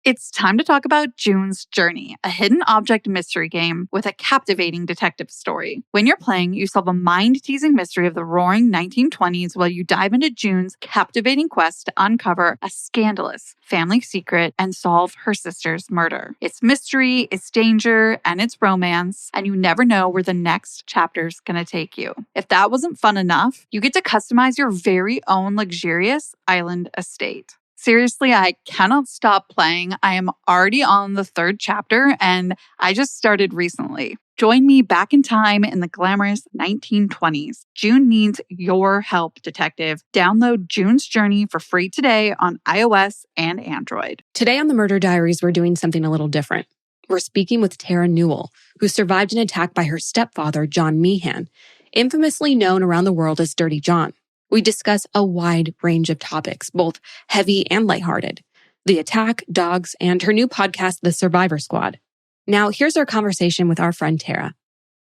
It's time to talk about June's Journey, a hidden object mystery game with a captivating detective story. When you're playing, you solve a mind-teasing mystery of the roaring 1920s while you dive into June's captivating quest to uncover a scandalous family secret and solve her sister's murder. It's mystery, it's danger, and it's romance, and you never know where the next chapter's gonna take you. If that wasn't fun enough, you get to customize your very own luxurious island estate. Seriously, I cannot stop playing. I am already on the 3rd chapter and I just started recently. Join me back in time in the glamorous 1920s. June needs your help, detective. Download June's Journey for free today on iOS and Android. Today on the Murder Diaries, we're doing something a little different. We're speaking with Terra Newell, who survived an attack by her stepfather, John Meehan, infamously known around the world as Dirty John. We discuss a wide range of topics, both heavy and lighthearted. The attack, dogs, and her new podcast, The Survivor Squad. Now, here's our conversation with our friend Terra.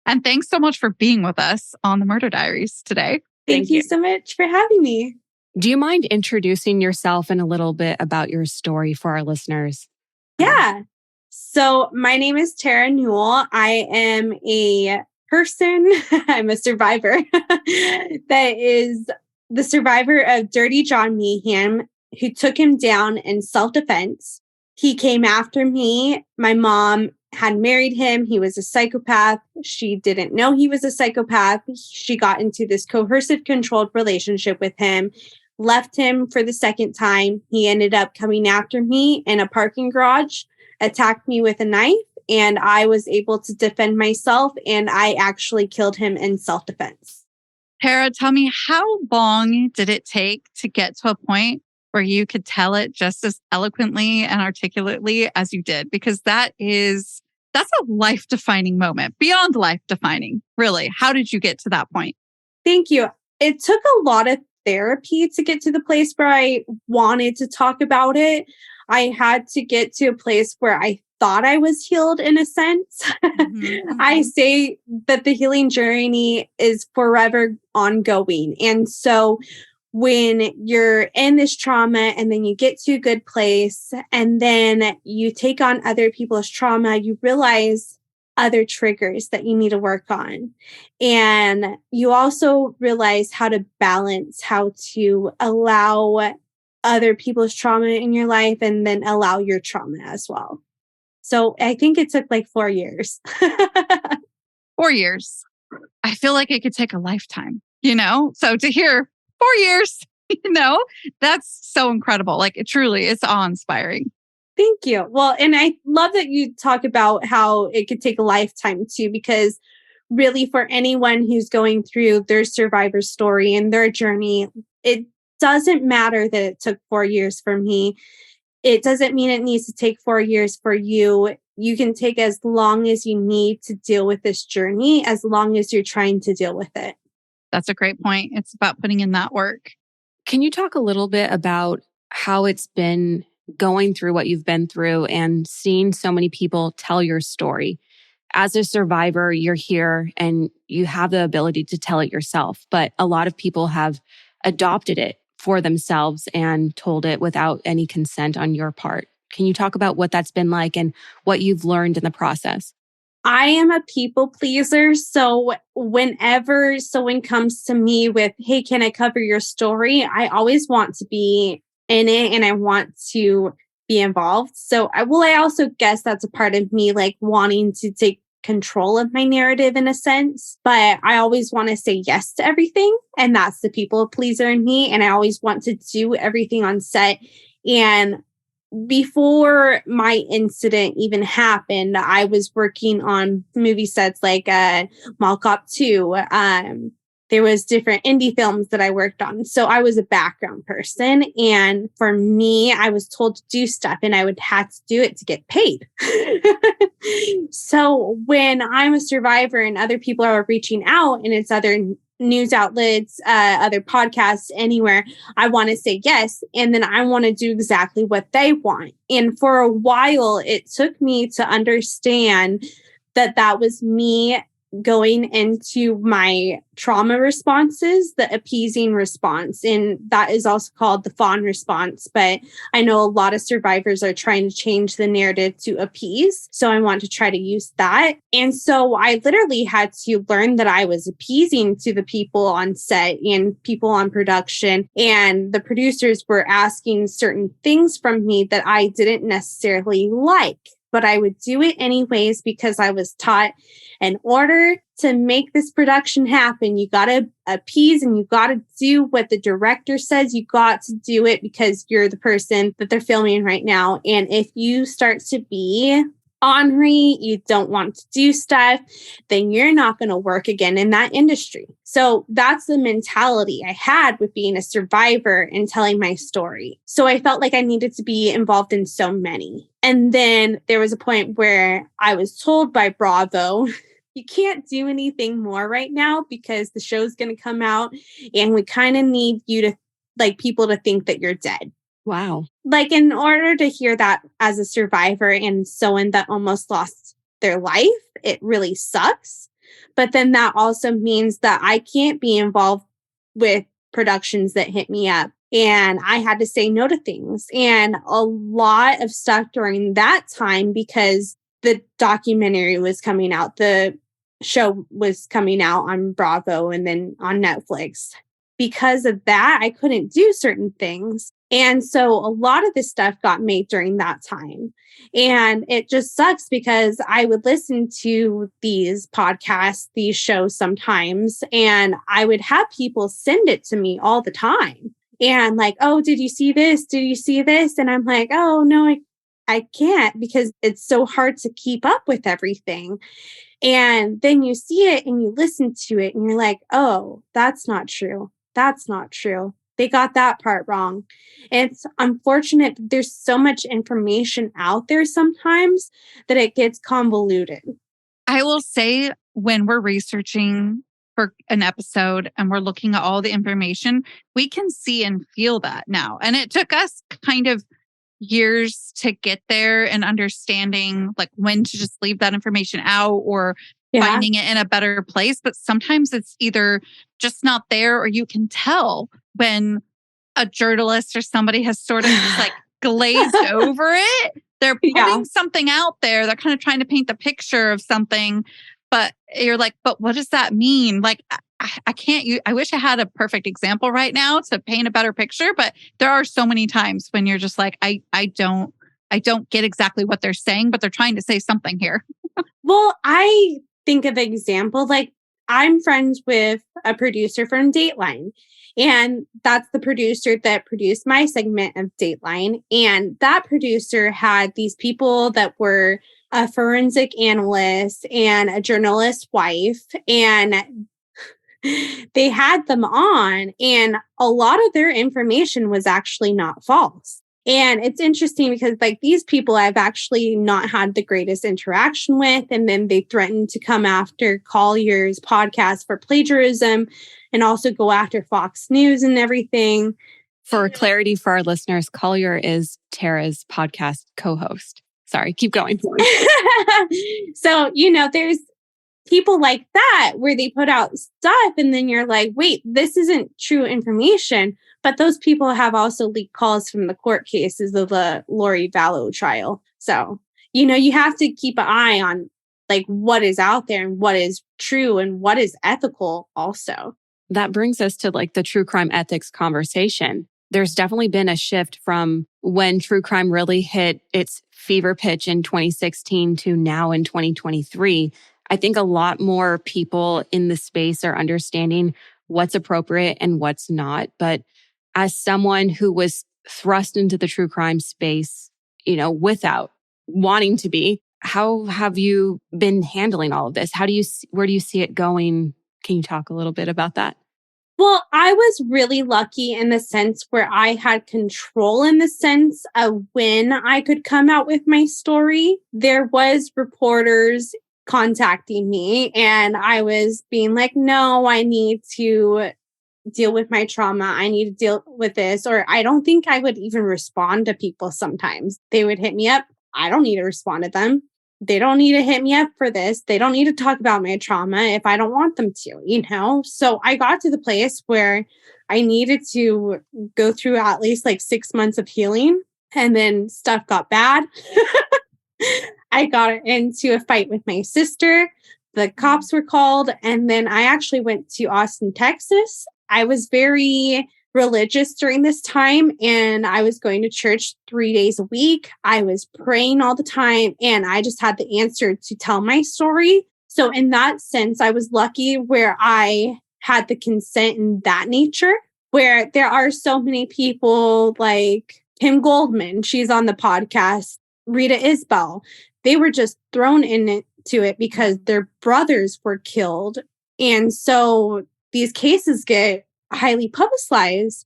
And thanks so much for being with us on the Murder Diaries today. Thank you so much for having me. Do you mind introducing yourself and a little bit about your story for our listeners? Yeah. So my name is Terra Newell. I am a person, I'm a survivor that is the survivor of Dirty John Meehan, who took him down in self-defense. He came after me. My mom had married him. He was a psychopath. She didn't know he was a psychopath. She got into this coercive, controlled relationship with him, left him for the second time. He ended up coming after me in a parking garage, attacked me with a knife, and I was able to defend myself, and I actually killed him in self-defense. Terra, tell me, how long did it take to get to a point where you could tell it just as eloquently and articulately as you did? Because that's a life-defining moment, beyond life-defining, really. How did you get to that point? Thank you. It took a lot of therapy to get to the place where I wanted to talk about it. I had to get to a place where I thought I was healed in a sense. Mm-hmm. I say that the healing journey is forever ongoing. And so when you're in this trauma and then you get to a good place and then you take on other people's trauma, you realize other triggers that you need to work on. And you also realize how to balance, how to allow other people's trauma in your life and then allow your trauma as well. So I think it took like 4 years. 4 years. I feel like it could take a lifetime, So to hear 4 years, that's so incredible. Like, it's awe-inspiring. Thank you. Well, and I love that you talk about how it could take a lifetime too, because really for anyone who's going through their survivor story and their journey, it doesn't matter that it took 4 years for me. It doesn't mean it needs to take 4 years for you. You can take as long as you need to deal with this journey, as long as you're trying to deal with it. That's a great point. It's about putting in that work. Can you talk a little bit about how it's been going through what you've been through and seeing so many people tell your story? As a survivor, you're here and you have the ability to tell it yourself, but a lot of people have adopted it for themselves and told it without any consent on your part. Can you talk about what that's been like and what you've learned in the process? I am a people pleaser. So whenever someone comes to me with, hey, can I cover your story? I always want to be in it and I want to be involved. So I also guess that's a part of me, like wanting to take control of my narrative in a sense, but I always want to say yes to everything. And that's the people pleaser in me. And I always want to do everything on set. And before my incident even happened, I was working on movie sets like Mall Cop 2. There was different indie films that I worked on. So I was a background person. And for me, I was told to do stuff and I would have to do it to get paid. So when I'm a survivor and other people are reaching out and it's other news outlets, other podcasts, anywhere, I want to say yes. And then I want to do exactly what they want. And for a while, it took me to understand that that was me going into my trauma responses, the appeasing response. And that is also called the fawn response. But I know a lot of survivors are trying to change the narrative to appease. So I want to try to use that. And so I literally had to learn that I was appeasing to the people on set and people on production. And the producers were asking certain things from me that I didn't necessarily like. But I would do it anyways because I was taught in order to make this production happen, you got to appease and you got to do what the director says. You got to do it because you're the person that they're filming right now. And if you start to be ornery, you don't want to do stuff, then you're not going to work again in that industry. So that's the mentality I had with being a survivor and telling my story. So I felt like I needed to be involved in so many. And then there was a point where I was told by Bravo, you can't do anything more right now because the show's going to come out and we kind of need you to, like, people to think that you're dead. Wow. Like, in order to hear that as a survivor and someone that almost lost their life, it really sucks. But then that also means that I can't be involved with productions that hit me up. And I had to say no to things. And a lot of stuff during that time, because the documentary was coming out, the show was coming out on Bravo and then on Netflix. Because of that, I couldn't do certain things. And so a lot of this stuff got made during that time. And it just sucks because I would listen to these podcasts, these shows sometimes, and I would have people send it to me all the time. And like, oh, did you see this? Did you see this? And I'm like, oh, no, I can't because it's so hard to keep up with everything. And then you see it and you listen to it and you're like, oh, that's not true. That's not true. They got that part wrong. And it's unfortunate that there's so much information out there sometimes that it gets convoluted. I will say when we're researching for an episode and we're looking at all the information, we can see and feel that now. And it took us kind of years to get there and understanding like when to just leave that information out or finding it in a better place. But sometimes it's either just not there or you can tell when a journalist or somebody has sort of just like glazed over it. They're putting something out there. They're kind of trying to paint the picture of something, but you're like, but what does that mean? Like, I can't use, I wish I had a perfect example right now to paint a better picture, but there are so many times when you're just like, I don't get exactly what they're saying, but they're trying to say something here. Well, I think of an example, like I'm friends with a producer from Dateline, and that's the producer that produced my segment of Dateline. And that producer had these people that were a forensic analyst and a journalist's wife, and they had them on, and a lot of their information was actually not false. And it's interesting because like these people I've actually not had the greatest interaction with. And then they threatened to come after Collier's podcast for plagiarism and also go after Fox News and everything. For clarity for our listeners, Collier is Terra's podcast co-host. Sorry, keep going. So, there's people like that where they put out stuff and then you're like, wait, this isn't true information. But those people have also leaked calls from the court cases of the Lori Vallow trial. So, you have to keep an eye on like what is out there and what is true and what is ethical also. That brings us to like the true crime ethics conversation. There's definitely been a shift from when true crime really hit its fever pitch in 2016 to now in 2023. I think a lot more people in the space are understanding what's appropriate and what's not. But as someone who was thrust into the true crime space, without wanting to be, how have you been handling all of this? Where do you see it going? Can you talk a little bit about that? Well, I was really lucky in the sense where I had control in the sense of when I could come out with my story. There was reporters contacting me and I was being like, no, I need to deal with my trauma. I need to deal with this. Or I don't think I would even respond to people sometimes. They would hit me up. I don't need to respond to them. they don't need to hit me up for this. They don't need to talk about my trauma if I don't want them to, you know? So I got to the place where I needed to go through at least like 6 months of healing, and then stuff got bad. I got into a fight with my sister. The cops were called, and then I actually went to Austin, Texas. I was very religious during this time, and I was going to church 3 days a week. I was praying all the time, and I just had the answer to tell my story. So in that sense, I was lucky where I had the consent in that nature, where there are so many people like Kim Goldman, she's on the podcast, Rita Isbell, they were just thrown into it because their brothers were killed. And so these cases get highly publicized,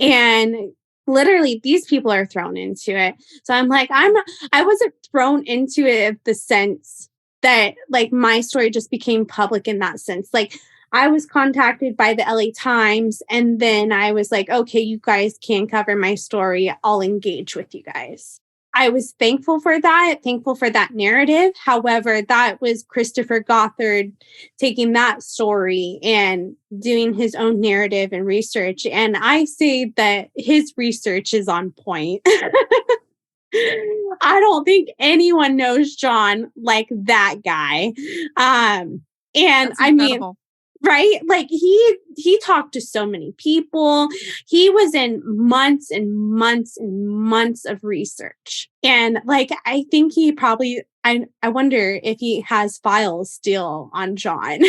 and literally these people are thrown into it. So I'm like, I wasn't thrown into it in the sense that like my story just became public in that sense. Like I was contacted by the LA Times, and then I was like, okay, you guys can cover my story. I'll engage with you guys. I was thankful for that narrative. However, that was Christopher Gothard taking that story and doing his own narrative and research. And I say that his research is on point. I don't think anyone knows John like that guy. And That's I mean, incredible. right? Like he talked to so many people. He was in months and months and months of research. And like I think he probably I wonder if he has files still on John.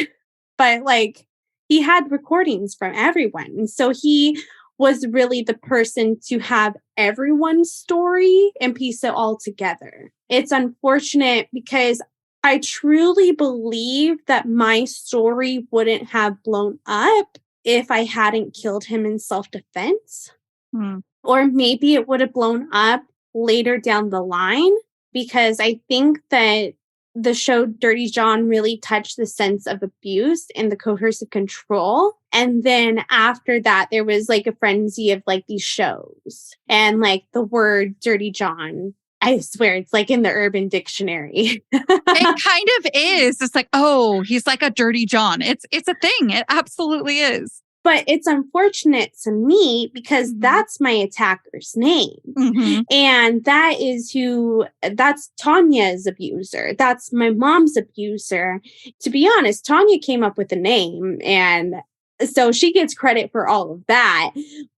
But like he had recordings from everyone. And so he was really the person to have everyone's story and piece it all together. It's unfortunate because I truly believe that my story wouldn't have blown up if I hadn't killed him in self-defense. Or maybe it would have blown up later down the line, because I think that the show Dirty John really touched the sense of abuse and the coercive control. And then after that, there was like a frenzy of like these shows, and like the word Dirty John, I swear it's like in the Urban Dictionary. It kind of is. It's like, oh, he's like a dirty John. It's a thing. It absolutely is. But it's unfortunate to me because that's my attacker's name. And that's Tanya's abuser. That's my mom's abuser. To be honest, Tanya came up with the name, and so she gets credit for all of that.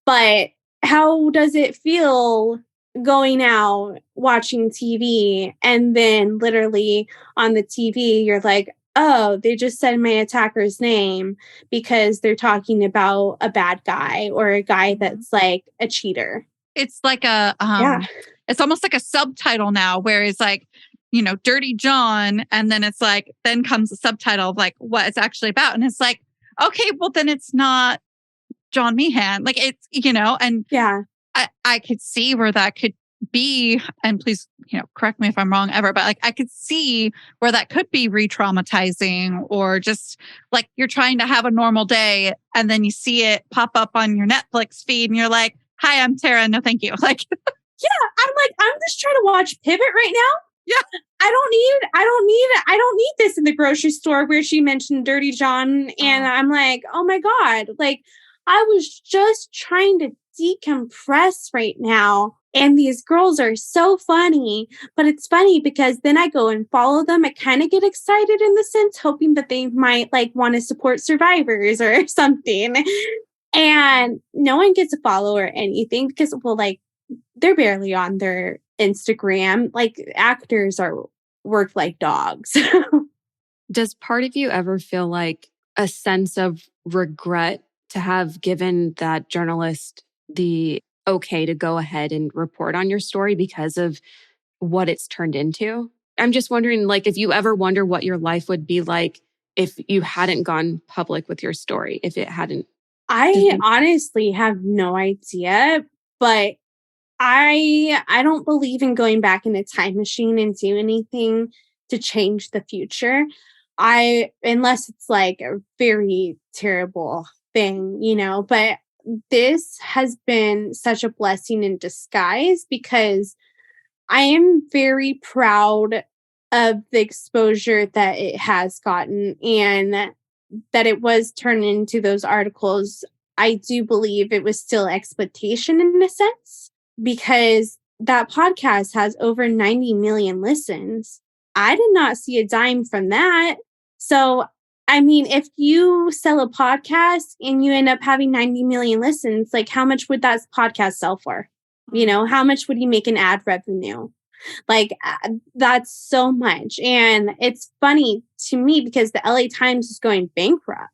But how does it feel going out, watching TV, and then literally on the TV, you're like, oh, they just said my attacker's name because they're talking about a bad guy or a guy that's like a cheater. It's like it's almost like a subtitle now, where it's like, Dirty John. And then it's like, then comes the subtitle of like what it's actually about. And it's like, okay, well then it's not John Meehan. Like it's, and yeah, I could see where that could be, and please, correct me if I'm wrong ever, but like I could see where that could be re-traumatizing, or just like you're trying to have a normal day and then you see it pop up on your Netflix feed and you're like, hi, I'm Terra. No, thank you. Like, yeah, I'm like, I'm just trying to watch Pivot right now. Yeah. I don't need this in the grocery store where she mentioned Dirty John. And I'm like, oh my God, like I was just trying to decompress right now. And these girls are so funny, but it's funny because then I go and follow them. I kind of get excited in the sense, hoping that they might like want to support survivors or something. And no one gets a follow or anything because, well, like they're barely on their Instagram. Like actors are worked like dogs. Does part of you ever feel like a sense of regret to have given that journalist the okay to go ahead and report on your story because of what it's turned into? I'm just wondering, like, if you ever wonder what your life would be like if you hadn't gone public with your story, if it hadn't. I honestly have no idea, but I don't believe in going back in a time machine and do anything to change the future. Unless it's like a very terrible thing, but this has been such a blessing in disguise because I am very proud of the exposure that it has gotten and that it was turned into those articles, I do believe it was still exploitation in a sense, because that podcast has over 90 million listens. I did not see a dime from that. So, I mean, if you sell a podcast and you end up having 90 million listens, like how much would that podcast sell for? You know, how much would you make in ad revenue? Like that's so much. And it's funny to me because the LA Times was going bankrupt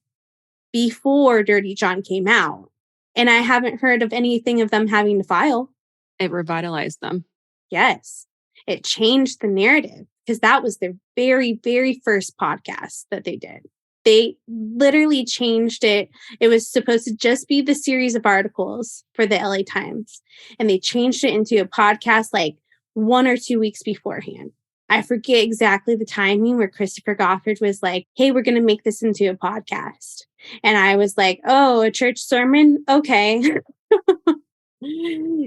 before Dirty John came out. And I haven't heard of anything of them having to file. It revitalized them. Yes. It changed the narrative because that was their very, very first podcast that they did. They literally changed it. It was supposed to just be the series of articles for the LA Times. And they changed it into a podcast like 1 or 2 weeks beforehand. I forget exactly the timing where Christopher Goffard was like, hey, we're going to make this into a podcast. And I was like, oh, a church sermon? Okay.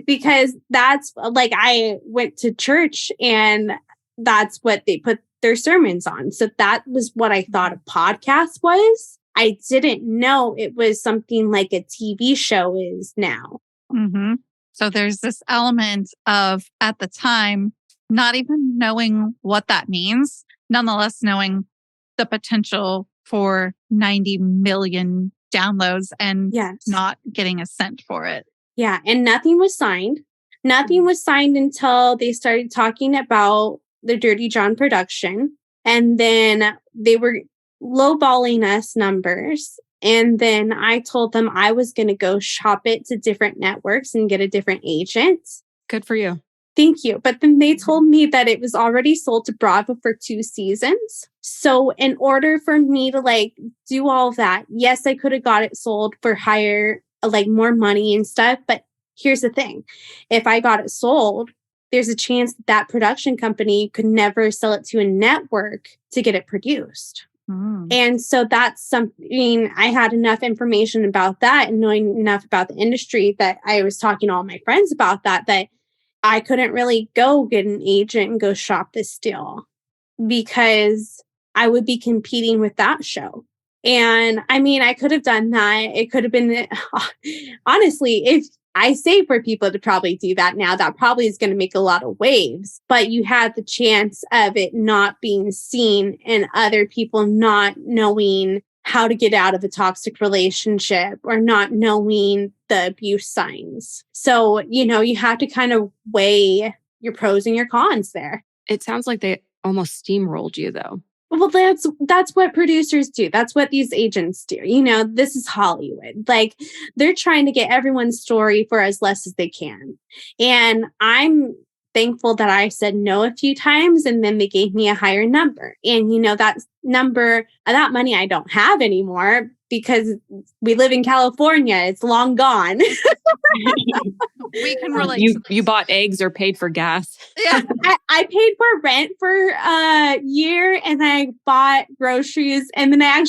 Because that's like, I went to church and that's what they put their sermons on. So that was what I thought a podcast was. I didn't know it was something like a TV show is now. Mm-hmm. So there's this element of, at the time, not even knowing what that means, nonetheless knowing the potential for 90 million downloads and not getting a cent for it. Yeah. And nothing was signed. Nothing was signed until they started talking about the Dirty John production. And then they were lowballing us numbers. And then I told them I was going to go shop it to different networks and get a different agent. Good for you. Thank you. But then they told me that it was already sold to Bravo for 2 seasons. So in order for me to like do all of that, yes, I could have got it sold for higher, like more money and stuff. But here's the thing. If I got it sold, there's a chance that that production company could never sell it to a network to get it produced. And so that's something I had enough information about that and knowing enough about the industry that I was talking to all my friends about that I couldn't really go get an agent and go shop this deal because I would be competing with that show. And I mean, I could have done that. It could have been, honestly, if I say for people to probably do that now, that probably is going to make a lot of waves, but you had the chance of it not being seen and other people not knowing how to get out of a toxic relationship or not knowing the abuse signs. So, you know, you have to kind of weigh your pros and your cons there. It sounds like they almost steamrolled you though. Well, that's what producers do. That's what these agents do. You know, this is Hollywood. Like they're trying to get everyone's story for as less as they can. And I'm thankful that I said no a few times and then they gave me a higher number. And, you know, that number, that money I don't have anymore because we live in California. It's long gone. We can relate. You bought eggs or paid for gas. Yeah, I paid for rent for a year and I bought groceries. And then I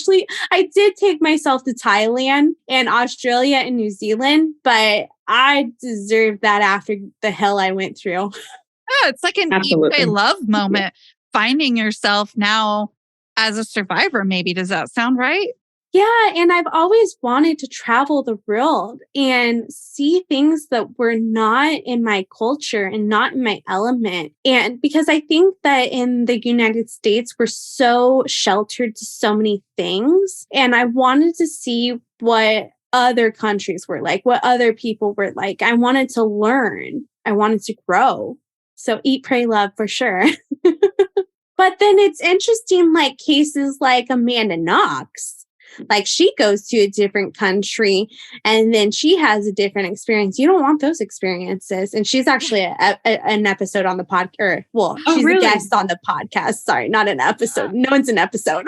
did take myself to Thailand and Australia and New Zealand, but I deserve that after the hell I went through. Yeah, it's like an Eat, Pray, Love moment. Finding yourself now as a survivor, maybe. Does that sound right? Yeah, and I've always wanted to travel the world and see things that were not in my culture and not in my element. And because I think that in the United States, we're so sheltered to so many things. And I wanted to see what other countries were like, what other people were like. I wanted to learn. I wanted to grow. So Eat, Pray, Love for sure. But then it's interesting, like cases like Amanda Knox. Like she goes to a different country and then she has a different experience. You don't want those experiences. And she's actually an episode on the podcast. She's a guest on the podcast. Sorry, not an episode. No one's an episode.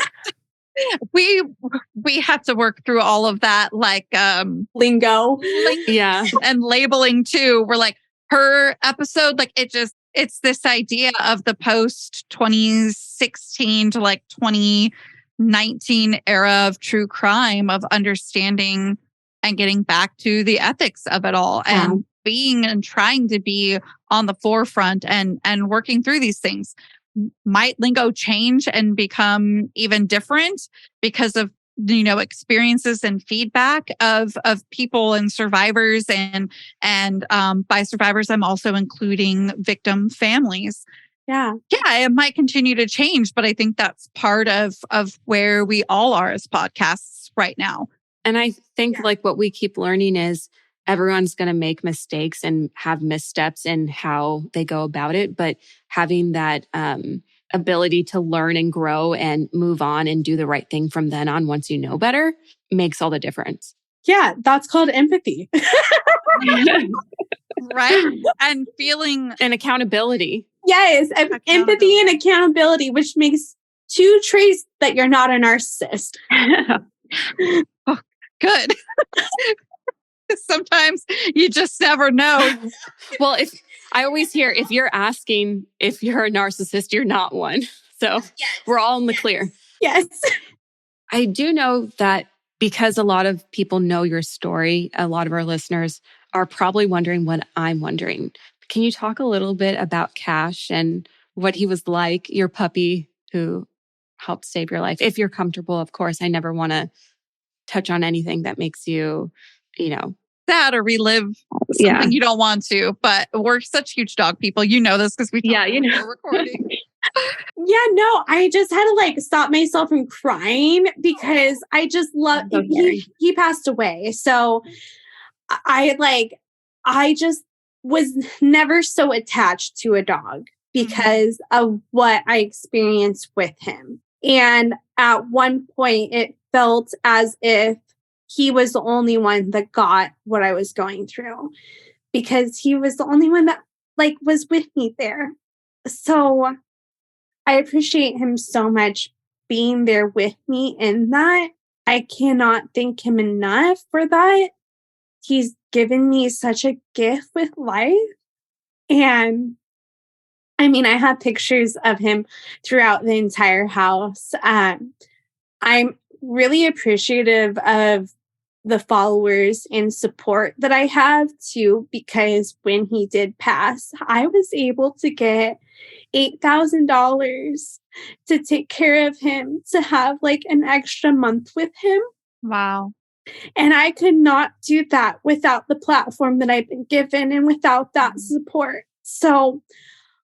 We have to work through all of that, like lingo. Yeah. And labeling too. We're like her episode, like it's this idea of the post 2016 to like 2019 era of true crime, of understanding and getting back to the ethics of it all and being and trying to be on the forefront and working through these things. might lingo change and become even different because of experiences and feedback of people and survivors, and by survivors I'm also including victim families. Yeah, it might continue to change, but I think that's part of where we all are as podcasts right now. And I think like what we keep learning is everyone's going to make mistakes and have missteps in how they go about it, but having that ability to learn and grow and move on and do the right thing from then on once you know better makes all the difference. Yeah, that's called empathy. Right? And feeling... And accountability. Yes, empathy and accountability, which makes two traits that you're not a narcissist. Oh, good. Sometimes you just never know. Well, I always hear, if you're asking if you're a narcissist, you're not one. So we're all in the clear. Yes. I do know that because a lot of people know your story, a lot of our listeners are probably wondering what I'm wondering. Can you talk a little bit about Cash and what he was like, your puppy who helped save your life? If you're comfortable, of course. I never want to touch on anything that makes you, sad or relive something you don't want to. But we're such huge dog people. You know this because we talked before recording. Yeah, no, I just had to stop myself from crying because I just love he passed away. So I just was never so attached to a dog because of what I experienced with him. And at one point it felt as if he was the only one that got what I was going through because he was the only one that was with me there. So I appreciate him so much being there with me in that. I cannot thank him enough for that. He's given me such a gift with life. And I mean, I have pictures of him throughout the entire house. I'm really appreciative of the followers and support that I have too, because when he did pass, I was able to get $8,000 to take care of him, to have an extra month with him. Wow. And I could not do that without the platform that I've been given and without that support. So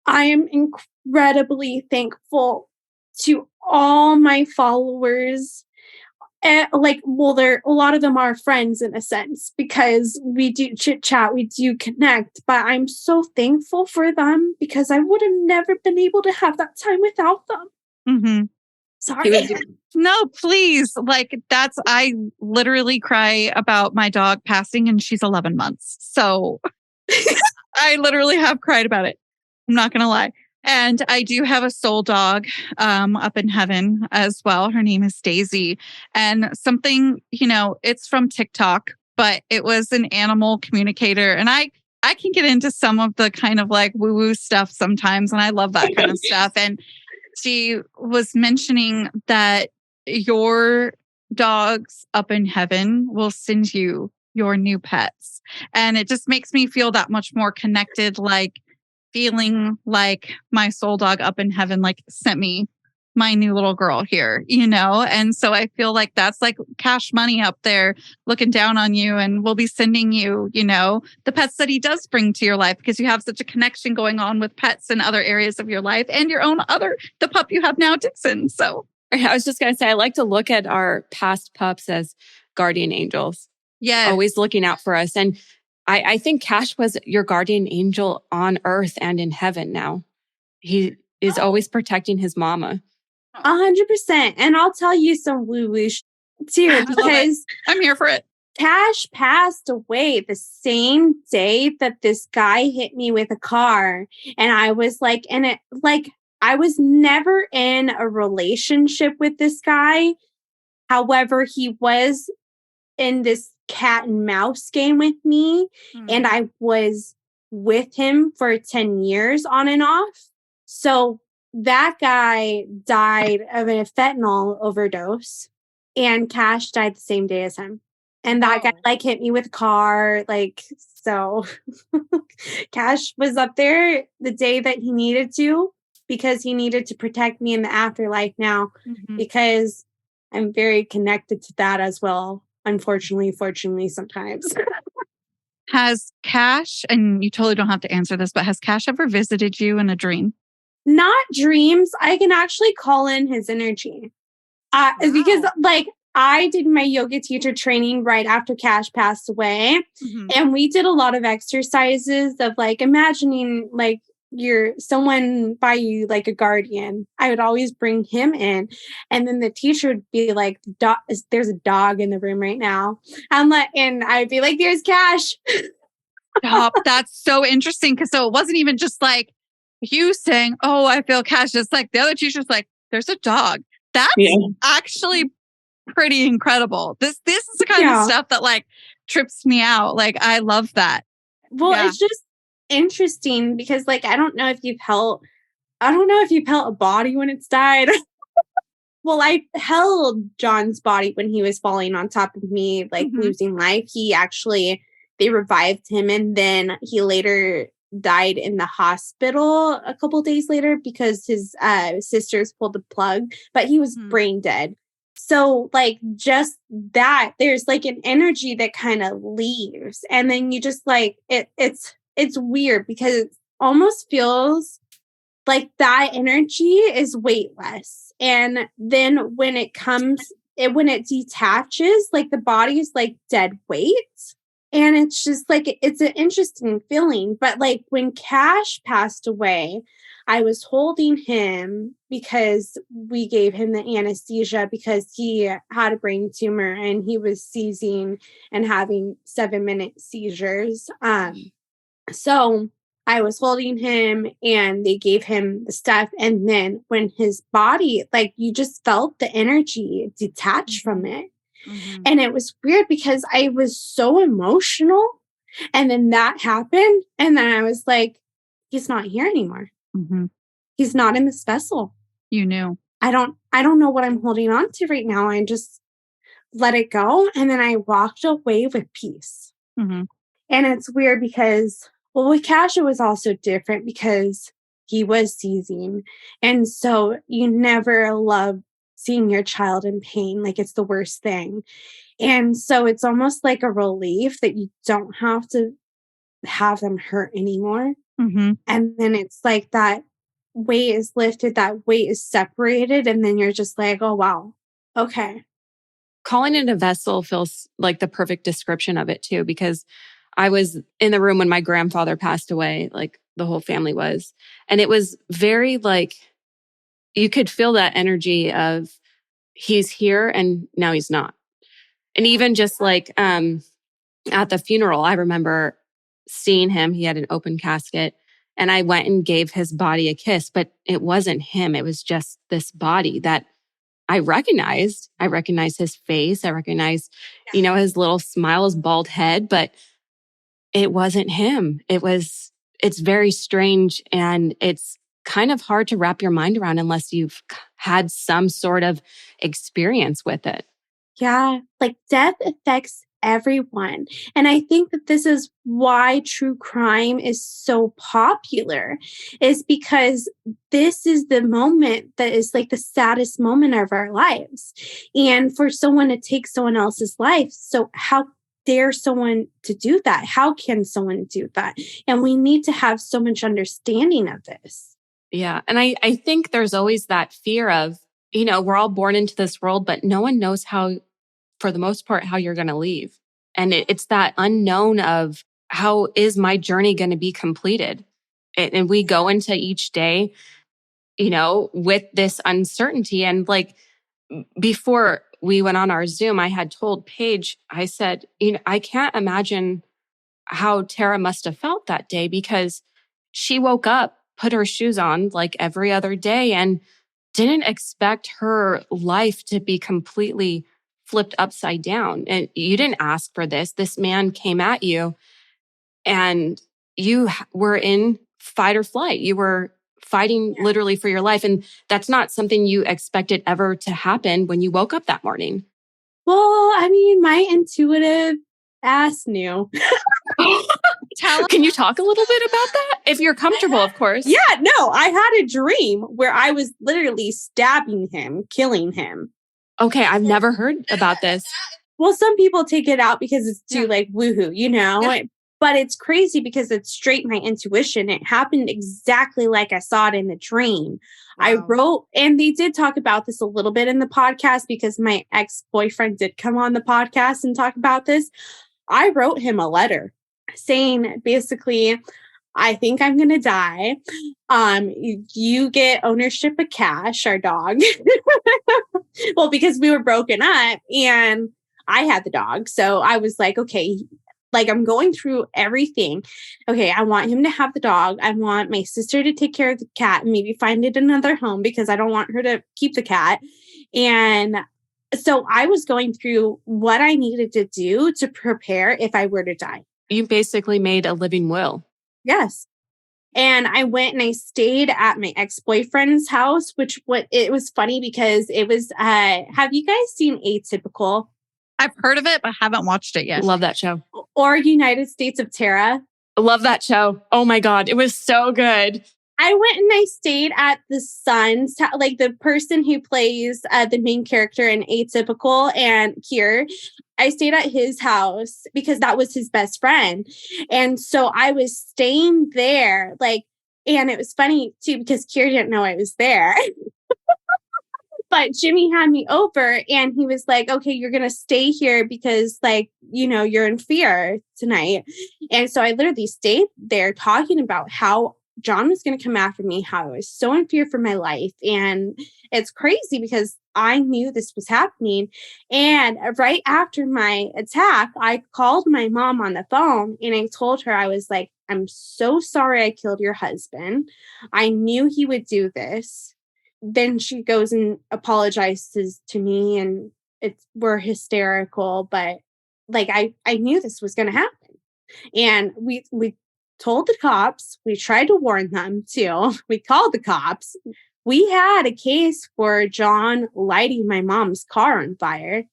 I am incredibly thankful to all my followers. A lot of them are friends in a sense because we do chit chat, we do connect, but I'm so thankful for them because I would have never been able to have that time without them. Mm-hmm. Sorry. No, please. I literally cry about my dog passing and she's 11 months. So I literally have cried about it. I'm not going to lie. And I do have a soul dog up in heaven as well. Her name is Daisy. And something, it's from TikTok, but it was an animal communicator. And I can get into some of the kind of woo-woo stuff sometimes. And I love that kind of stuff. And she was mentioning that your dogs up in heaven will send you your new pets. And it just makes me feel that much more connected, feeling like my soul dog up in heaven sent me my new little girl here, And so I feel like that's Cash Money up there looking down on you, and we'll be sending you, the pets that he does bring to your life because you have such a connection going on with pets in other areas of your life and your own the pup you have now, Dixon. So I was just going to say, I like to look at our past pups as guardian angels. Yeah. Always looking out for us. And I think Cash was your guardian angel on earth and in heaven now. He is always protecting his mama. 100%. And I'll tell you some woo-woo too, because I'm here for it. Cash passed away the same day that this guy hit me with a car. And I was I was never in a relationship with this guy. However, he was in this cat and mouse game with me. And I was with him for 10 years on and off. So that guy died of a fentanyl overdose, and Cash died the same day as him. And that guy hit me with a car. So Cash was up there the day that he needed to because he needed to protect me in the afterlife now, Mhm. because I'm very connected to that as well. Unfortunately, fortunately, sometimes. Has Cash, and you totally don't have to answer this, but has Cash ever visited you in a dream? Not dreams. I can actually call in his energy. Because Wow. like I did my yoga teacher training right after Cash passed away. Mhm. And we did a lot of exercises of like imagining like you're someone by you, like a guardian. I would always bring him in. And then the teacher would be like, there's a dog in the room right now. I'm like, and I'd be like, there's Cash. Stop. That's so interesting. Cause so it wasn't even just like you saying, oh, I feel Cash. Just like the other teacher's like, there's a dog. That's Yeah. actually pretty incredible. This is the kind of Yeah. stuff that like trips me out. Like I love that. Well, Yeah. it's just interesting because like I don't know if you've felt a body when it's died. Well, I held John's body when he was falling on top of me, like Mhm. losing life. They revived him, and then he later died in the hospital a couple days later because his sisters pulled the plug, but he was brain dead. So, like, just that, there's like an energy that kind of leaves, and then you just like it's weird because it almost feels like that energy is weightless. And then when when it detaches, like the body is like dead weight. And it's just like, it's an interesting feeling. But like when Cash passed away, I was holding him because we gave him the anesthesia because he had a brain tumor and he was seizing and having 7-minute seizures. So I was holding him and they gave him the stuff. And then when his body, like you just felt the energy detach from it. Mhm. And it was weird because I was so emotional. And then that happened. And then I was like, he's not here anymore. Mhm. He's not in this vessel. You knew. I don't know what I'm holding on to right now. I just let it go. And then I walked away with peace. Mhm. And it's weird because, well, with Cash, it was also different because he was seizing. And so you never love seeing your child in pain. Like it's the worst thing. And so it's almost like a relief that you don't have to have them hurt anymore. Mhm. And then it's like that weight is lifted, that weight is separated. And then you're just like, oh, wow. Okay. Calling it a vessel feels like the perfect description of it too, because I was in the room when my grandfather passed away, like the whole family was. And it was very like, you could feel that energy of he's here and now he's not. And even just like at the funeral, I remember seeing him. He had an open casket and I went and gave his body a kiss, but it wasn't him. It was just this body that I recognized. I recognized his face. I recognized, his little smile, his bald head, but it wasn't him. It's very strange. And it's kind of hard to wrap your mind around unless you've had some sort of experience with it. Yeah, like death affects everyone. And I think that this is why true crime is so popular, is because this is the moment that is like the saddest moment of our lives. And for someone to take someone else's life, so how dare someone to do that? How can someone do that? And we need to have so much understanding of this. Yeah. And I think there's always that fear of, we're all born into this world, but no one knows how, for the most part, how you're going to leave. And it's that unknown of how is my journey going to be completed? And we go into each day, with this uncertainty. And like before we went on our Zoom, I had told Paige, I said, I can't imagine how Terra must have felt that day because she woke up, put her shoes on like every other day and didn't expect her life to be completely flipped upside down. And you didn't ask for this. This man came at you and you were in fight or flight. You were fighting literally for your life. And that's not something you expected ever to happen when you woke up that morning. Well, I mean, my intuitive ass knew. Can you talk a little bit about that? If you're comfortable, of course. Yeah, no, I had a dream where I was literally stabbing him, killing him. Okay, I've never heard about this. Well, some people take it out because it's too like woohoo, you know? Yeah. But it's crazy because it's straight my intuition. It happened exactly like I saw it in the dream. Wow. I wrote, and they did talk about this a little bit in the podcast because my ex-boyfriend did come on the podcast and talk about this. I wrote him a letter saying basically, I think I'm going to die. You get ownership of Cash, our dog. Well, because we were broken up and I had the dog. So I was like, okay, like I'm going through everything. Okay, I want him to have the dog. I want my sister to take care of the cat and maybe find it another home because I don't want her to keep the cat. And so I was going through what I needed to do to prepare if I were to die. You basically made a living will. Yes. And I went and I stayed at my ex-boyfriend's house, it was funny because it was, have you guys seen Atypical? I've heard of it, but haven't watched it yet. Love that show. Or United States of Terra. Love that show. Oh my God. It was so good. I went and I stayed at the son's, like the person who plays the main character in Atypical and Kier. I stayed at his house because that was his best friend. And so I was staying there, and it was funny too, because Kier didn't know I was there. But Jimmy had me over and he was like, okay, you're going to stay here because you're in fear tonight. And so I literally stayed there talking about how John was going to come after me, how I was so in fear for my life. And it's crazy because I knew this was happening. And right after my attack, I called my mom on the phone and I told her, I was like, I'm so sorry I killed your husband. I knew he would do this. Then she goes and apologizes to me and we're hysterical, but I knew this was going to happen. And we told the cops. We tried to warn them too. We called the cops. We had a case for John lighting my mom's car on fire.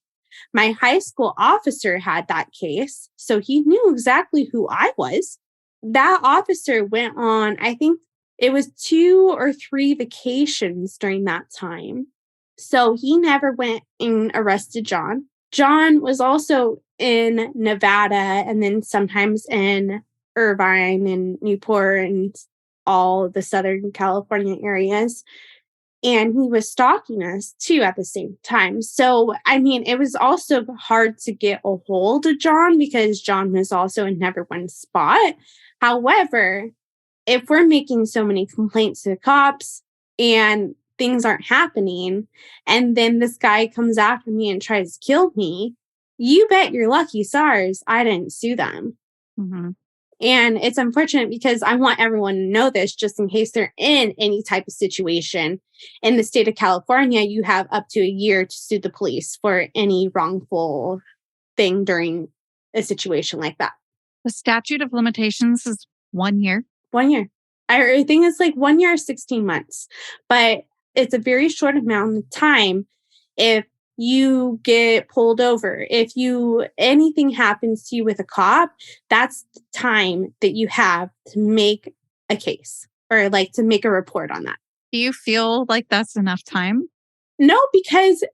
My high school officer had that case, so he knew exactly who I was. That officer went on, I think it was 2 or 3 vacations during that time. So he never went and arrested John. John was also in Nevada and then sometimes in Irvine and Newport and all the Southern California areas. And he was stalking us too at the same time. So, I mean, it was also hard to get a hold of John because John was also in never one spot. However, if we're making so many complaints to the cops and things aren't happening, and then this guy comes after me and tries to kill me, you bet your lucky stars I didn't sue them. Mm-hmm. And it's unfortunate because I want everyone to know this just in case they're in any type of situation. In the state of California, you have up to a year to sue the police for any wrongful thing during a situation like that. The statute of limitations is 1 year. 1 year. I think it's 1 year or 16 months, but it's a very short amount of time if you get pulled over. If anything happens to you with a cop, that's the time that you have to make a case or to make a report on that. Do you feel like that's enough time? No, because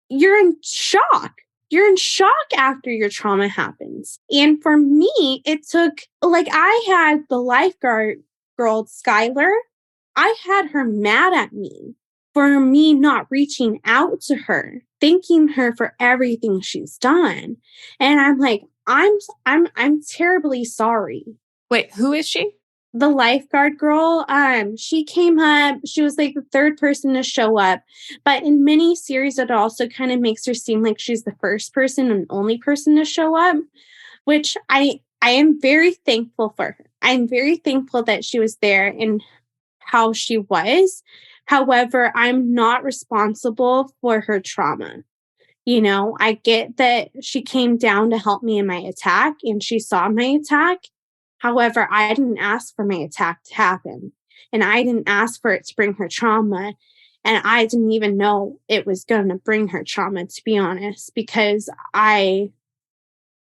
you're in shock. You're in shock after your trauma happens. And for me, it took, I had the lifeguard girl, Skylar. I had her mad at me for me not reaching out to her, thanking her for everything she's done. And I'm like, I'm terribly sorry. Wait, who is she? The lifeguard girl, she came up, she was the third person to show up, but in many series, it also kind of makes her seem like she's the first person and only person to show up, which I am very thankful for her. I'm very thankful that she was there and how she was. However, I'm not responsible for her trauma. I get that she came down to help me in my attack and she saw my attack. However, I didn't ask for my attack to happen, and I didn't ask for it to bring her trauma, and I didn't even know it was going to bring her trauma, to be honest, because I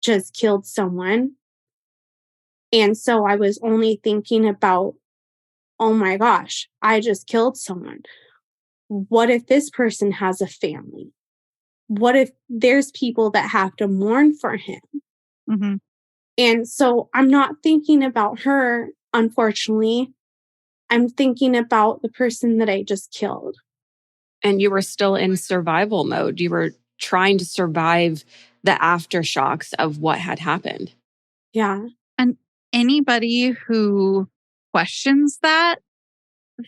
just killed someone And so I was only thinking about, oh my gosh, I just killed someone. What if this person has a family? What if there's people that have to mourn for him? Mm-hmm. And so I'm not thinking about her, unfortunately. I'm thinking about the person that I just killed. And you were still in survival mode. You were trying to survive the aftershocks of what had happened. Yeah. And anybody who questions that,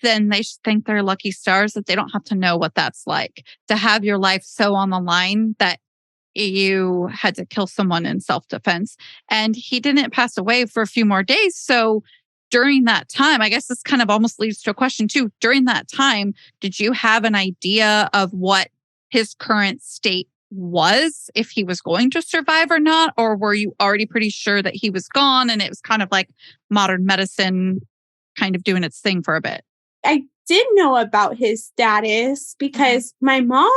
then they should think they're lucky stars that they don't have to know what that's like to have your life so on the line that you had to kill someone in self-defense. And he didn't pass away for a few more days. So during that time, I guess this kind of almost leads to a question too. During that time, did you have an idea of what his current state was, if he was going to survive or not? Or were you already pretty sure that he was gone and it was kind of like modern medicine kind of doing its thing for a bit? I did know about his status because my mom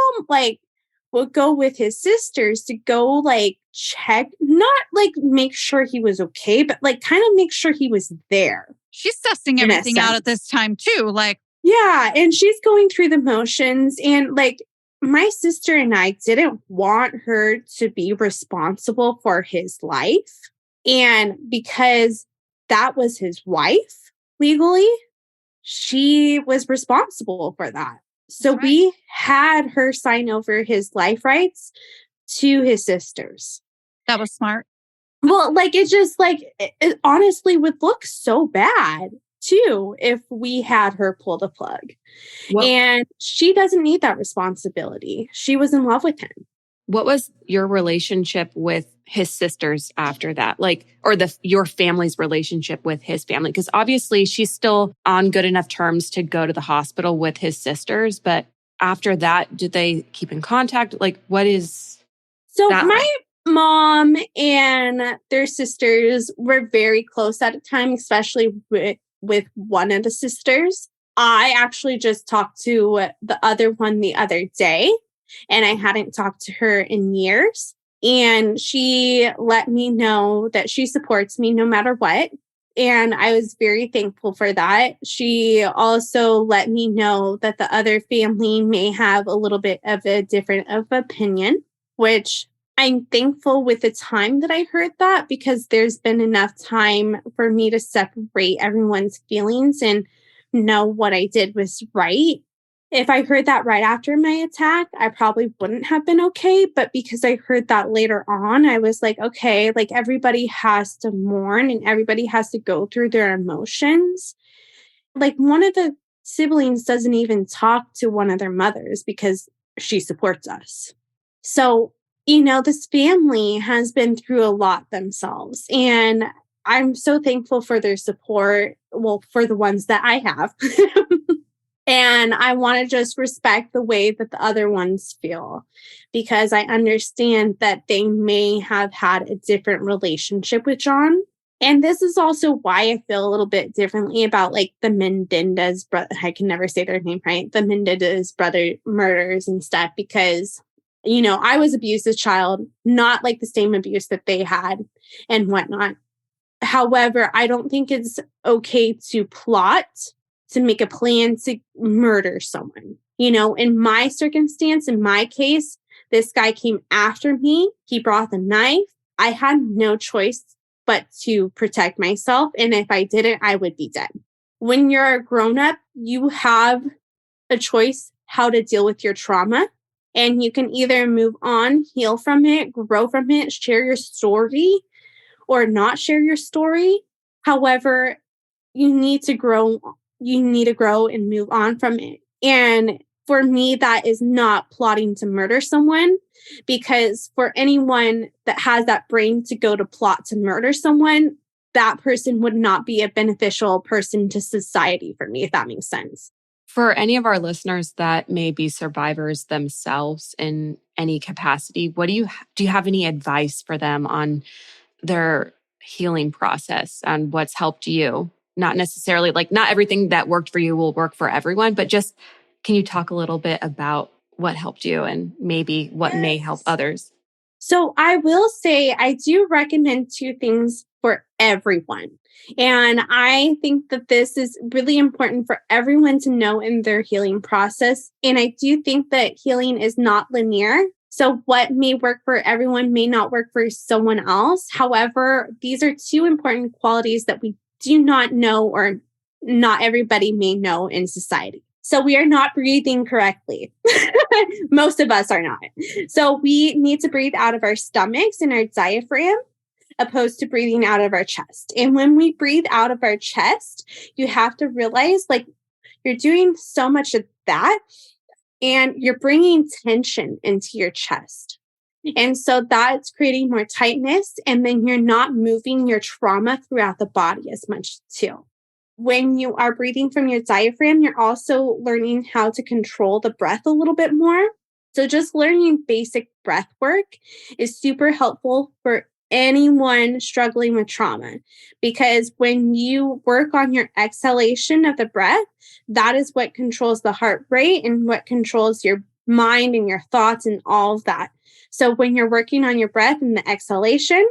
would go with his sisters to go check, not make sure he was okay, but kind of make sure he was there. She's sussing everything out at this time too. Yeah, and she's going through the motions, and my sister and I didn't want her to be responsible for his life. And because that was his wife legally, she was responsible for that. So right. We had her sign over his life rights to his sisters. That was smart. Well, it just it honestly would look so bad too if we had her pull the plug. And she doesn't need that responsibility. She was in love with him. What was your relationship with his sisters after that? Or your family's relationship with his family? Because obviously she's still on good enough terms to go to the hospital with his sisters. But after that, did they keep in contact? What is so that my like? Mom and their sisters were very close at the time, especially with one of the sisters. I actually just talked to the other one the other day, and I hadn't talked to her in years. And she let me know that she supports me no matter what. And I was very thankful for that. She also let me know that the other family may have a little bit of a different of opinion, which I'm thankful with the time that I heard that, because there's been enough time for me to separate everyone's feelings and know what I did was right. If I heard that right after my attack, I probably wouldn't have been okay. But because I heard that later on, I was like, okay, everybody has to mourn and everybody has to go through their emotions. One of the siblings doesn't even talk to one of their mothers because she supports us. So, this family has been through a lot themselves. And I'm so thankful for their support. Well, for the ones that I have. And I want to just respect the way that the other ones feel, because I understand that they may have had a different relationship with John. And this is also why I feel a little bit differently about the Mendendez brother. I can never say their name right. The Mendendez brother murders and stuff, because, I was abused as a child, not the same abuse that they had and whatnot. However, I don't think it's okay to plot to make a plan to murder someone. In my circumstance, in my case, this guy came after me. He brought the knife. I had no choice but to protect myself. And if I didn't, I would be dead. When you're a grown up, you have a choice how to deal with your trauma. And you can either move on, heal from it, grow from it, share your story, or not share your story. However, you need to grow and move on from it. And for me, that is not plotting to murder someone, because for anyone that has that brain to go to plot to murder someone, that person would not be a beneficial person to society for me, if that makes sense. For any of our listeners that may be survivors themselves in any capacity, do you have any advice for them on their healing process, on what's helped you? Not necessarily not everything that worked for you will work for everyone, but just can you talk a little bit about what helped you and maybe what may help others? So I will say I do recommend two things for everyone. And I think that this is really important for everyone to know in their healing process. And I do think that healing is not linear. So what may work for everyone may not work for someone else. However, these are two important qualities that we do not know, or not everybody may know in society. So we are not breathing correctly. Most of us are not. So we need to breathe out of our stomachs and our diaphragm, opposed to breathing out of our chest. And when we breathe out of our chest, you have to realize like you're doing so much of that and you're bringing tension into your chest. And so that's creating more tightness. And then you're not moving your trauma throughout the body as much too. When you are breathing from your diaphragm, you're also learning how to control the breath a little bit more. So just learning basic breath work is super helpful for anyone struggling with trauma, because when you work on your exhalation of the breath, that is what controls the heart rate and what controls your mind and your thoughts and all of that. So when you're working on your breath and the exhalation,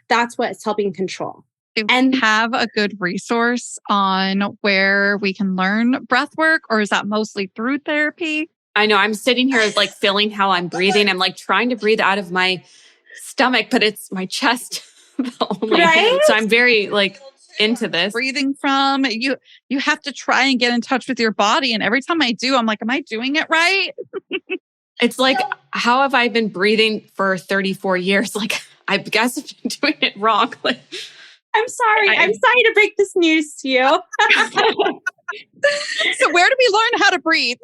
that's what it's helping control. And have a good resource on where we can learn breath work, or is that mostly through therapy? I know I'm sitting here like feeling how I'm breathing. I'm like trying to breathe out of my stomach, but it's my chest only. Right? So I'm very like into this. Breathing from you have to try and get in touch with your body. And every time I do, I'm like, am I doing it right? It's like, how have I been breathing for 34 years? Like, I guess I've been doing it wrong. Like, I'm sorry. I'm sorry to break this news to you. So where do we learn how to breathe?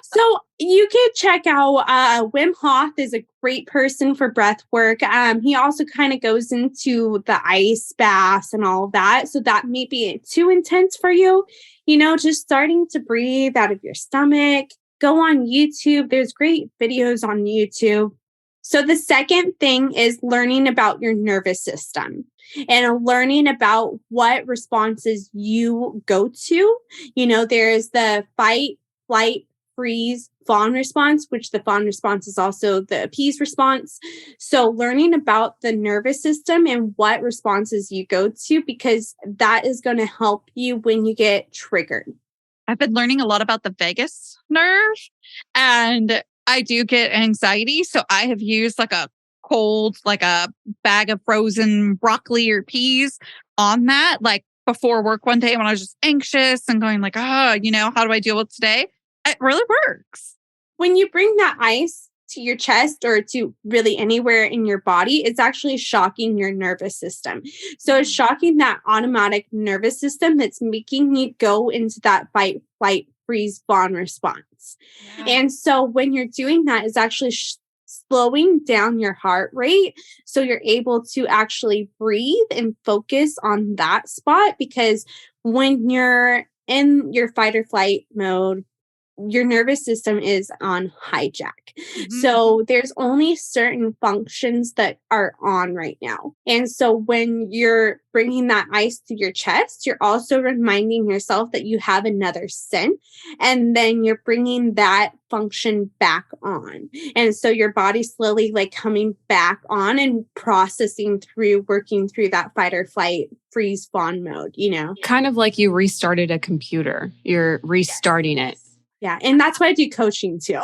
So you could check out Wim Hof is a great person for breath work. He also kind of goes into the ice baths and all of that. So that may be too intense for you. You know, just starting to breathe out of your stomach. Go on YouTube. There's great videos on YouTube. So the second thing is learning about your nervous system and learning about what responses you go to. You know, there's the fight, flight, freeze, fawn response, which the fawn response is also the appease response. So learning about the nervous system and what responses you go to, because that is going to help you when you get triggered. I've been learning a lot about the vagus nerve, and I do get anxiety. So I have used like a bag of frozen broccoli or peas on that, like before work one day when I was just anxious and going like, how do I deal with today? It really works. When you bring that ice to your chest or to really anywhere in your body, it's actually shocking your nervous system. So it's shocking that automatic nervous system that's making you go into that fight, flight, freeze, fawn response. Yeah. And so when you're doing that, it's actually slowing down your heart rate. So you're able to actually breathe and focus on that spot, because when you're in your fight or flight mode, your nervous system is on hijack. Mm-hmm. So there's only certain functions that are on right now. And so when you're bringing that ice to your chest, you're also reminding yourself that you have another scent, and then you're bringing that function back on. And so your body's slowly like coming back on and processing through, working through that fight or flight, freeze, fawn mode, you know? Kind of like you restarted a computer. You're restarting it. Yeah. And that's why I do coaching too.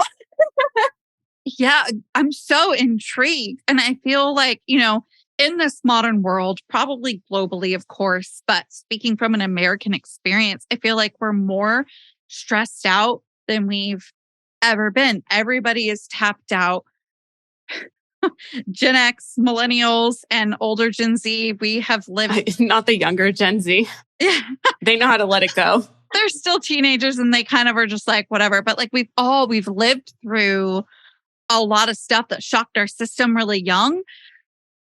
Yeah. I'm so intrigued. And I feel like, in this modern world, probably globally, of course, but speaking from an American experience, I feel like we're more stressed out than we've ever been. Everybody is tapped out. Gen X, millennials, and older Gen Z, we have lived. Not the younger Gen Z. Yeah. They know how to let it go. They're still teenagers and they kind of are just like, whatever. But like we've lived through a lot of stuff that shocked our system really young.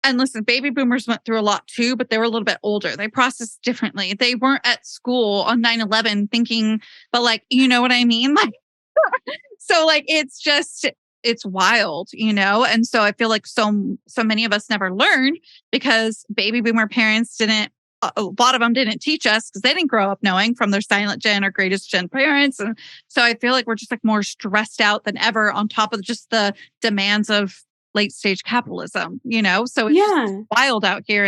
And listen, baby boomers went through a lot too, but they were a little bit older. They processed differently. They weren't at school on 9/11 thinking, but like, you know what I mean? Like, so like, it's wild, And so I feel like so many of us never learned because baby boomer parents a lot of them didn't teach us because they didn't grow up knowing from their silent gen or greatest gen parents. And so I feel like we're just like more stressed out than ever on top of just the demands of late stage capitalism, So it's just wild out here.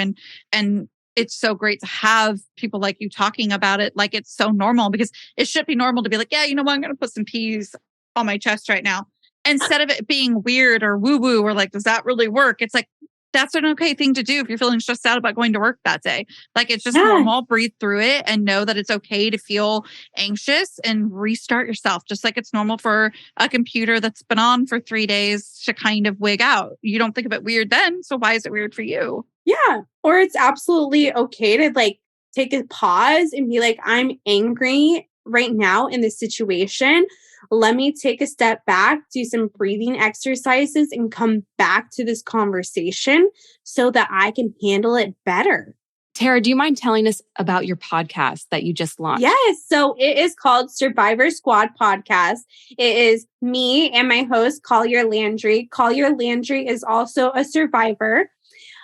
And it's so great to have people like you talking about it like it's so normal, because it should be normal to be like, yeah, you know what, I'm going to put some peas on my chest right now. Instead of it being weird or woo-woo or like, does that really work? It's like, that's an okay thing to do if you're feeling stressed out about going to work that day. Like, it's just normal. Breathe through it and know that it's okay to feel anxious and restart yourself. Just like it's normal for a computer that's been on for 3 days to kind of wig out. You don't think of it weird then. So why is it weird for you? Yeah. Or it's absolutely okay to like take a pause and be like, I'm angry right now in this situation. Let me take a step back, do some breathing exercises, and come back to this conversation so that I can handle it better. Terra, do you mind telling us about your podcast that you just launched? Yes. So it is called Survivor Squad Podcast. It is me and my host, Collier Landry. Collier Landry is also a survivor.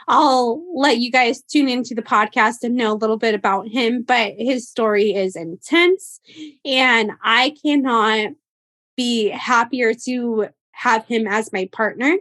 I'll let you guys tune into the podcast and know a little bit about him, but his story is intense, and I cannot be happier to have him as my partner,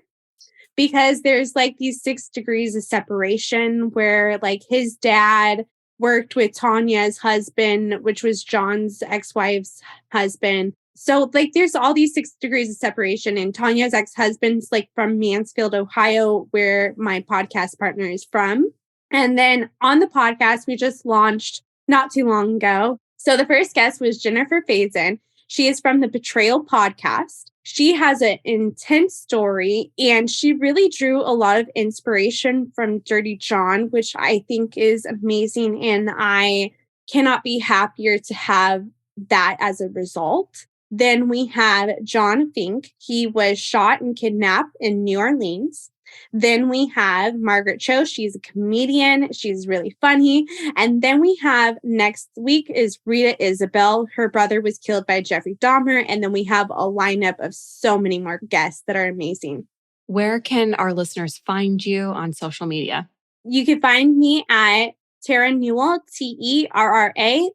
because there's like these 6 degrees of separation where like his dad worked with Tanya's husband, which was John's ex-wife's husband. So like there's all these 6 degrees of separation, and Tanya's ex-husband's like from Mansfield, Ohio, where my podcast partner is from. And then on the podcast, we just launched not too long ago. So the first guest was Jennifer Faison. She is from the Betrayal podcast. She has an intense story, and she really drew a lot of inspiration from Dirty John, which I think is amazing. And I cannot be happier to have that as a result. Then we had John Fink. He was shot and kidnapped in New Orleans. Then we have Margaret Cho. She's a comedian. She's really funny. And then we have next week is Rita Isabel. Her brother was killed by Jeffrey Dahmer. And then we have a lineup of so many more guests that are amazing. Where can our listeners find you on social media? You can find me at Terra Newell, TerraNewell.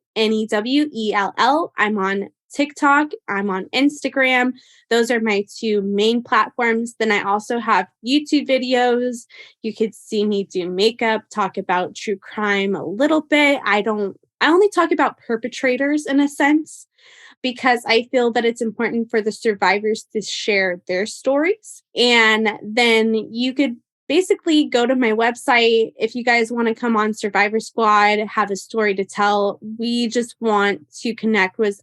I'm on TikTok. I'm on Instagram. Those are my 2 main platforms. Then I also have YouTube videos. You could see me do makeup, talk about true crime a little bit. I only talk about perpetrators in a sense, because I feel that it's important for the survivors to share their stories. And then you could basically go to my website if you guys want to come on Survivor Squad, have a story to tell. We just want to connect with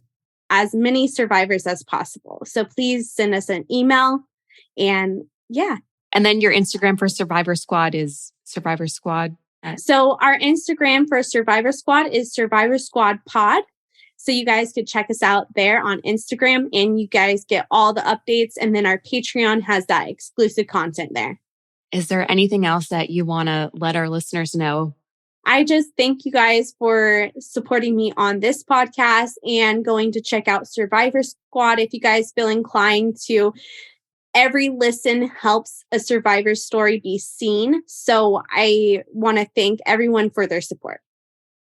as many survivors as possible. So please send us an email, and yeah. And then your Instagram for Survivor Squad is Survivor Squad. So our Instagram for Survivor Squad is Survivor Squad Pod. So you guys could check us out there on Instagram, and you guys get all the updates. And then our Patreon has that exclusive content there. Is there anything else that you want to let our listeners know? I just thank you guys for supporting me on this podcast and going to check out Survivor Squad if you guys feel inclined to. Every listen helps a survivor's story be seen. So I want to thank everyone for their support.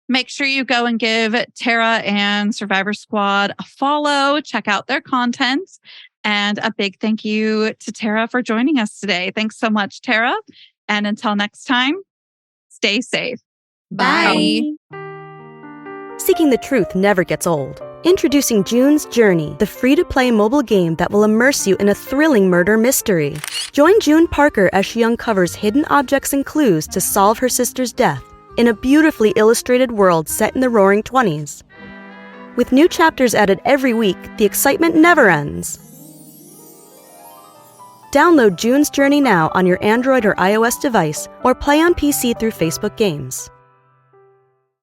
Make sure you go and give Terra and Survivor Squad a follow. Check out their content. And a big thank you to Terra for joining us today. Thanks so much, Terra. And until next time, stay safe. Bye. Seeking the truth never gets old. Introducing June's Journey, the free-to-play mobile game that will immerse you in a thrilling murder mystery. Join June Parker as she uncovers hidden objects and clues to solve her sister's death in a beautifully illustrated world set in the Roaring '20s. With new chapters added every week, the excitement never ends. Download June's Journey now on your Android or iOS device, or play on PC through Facebook Games.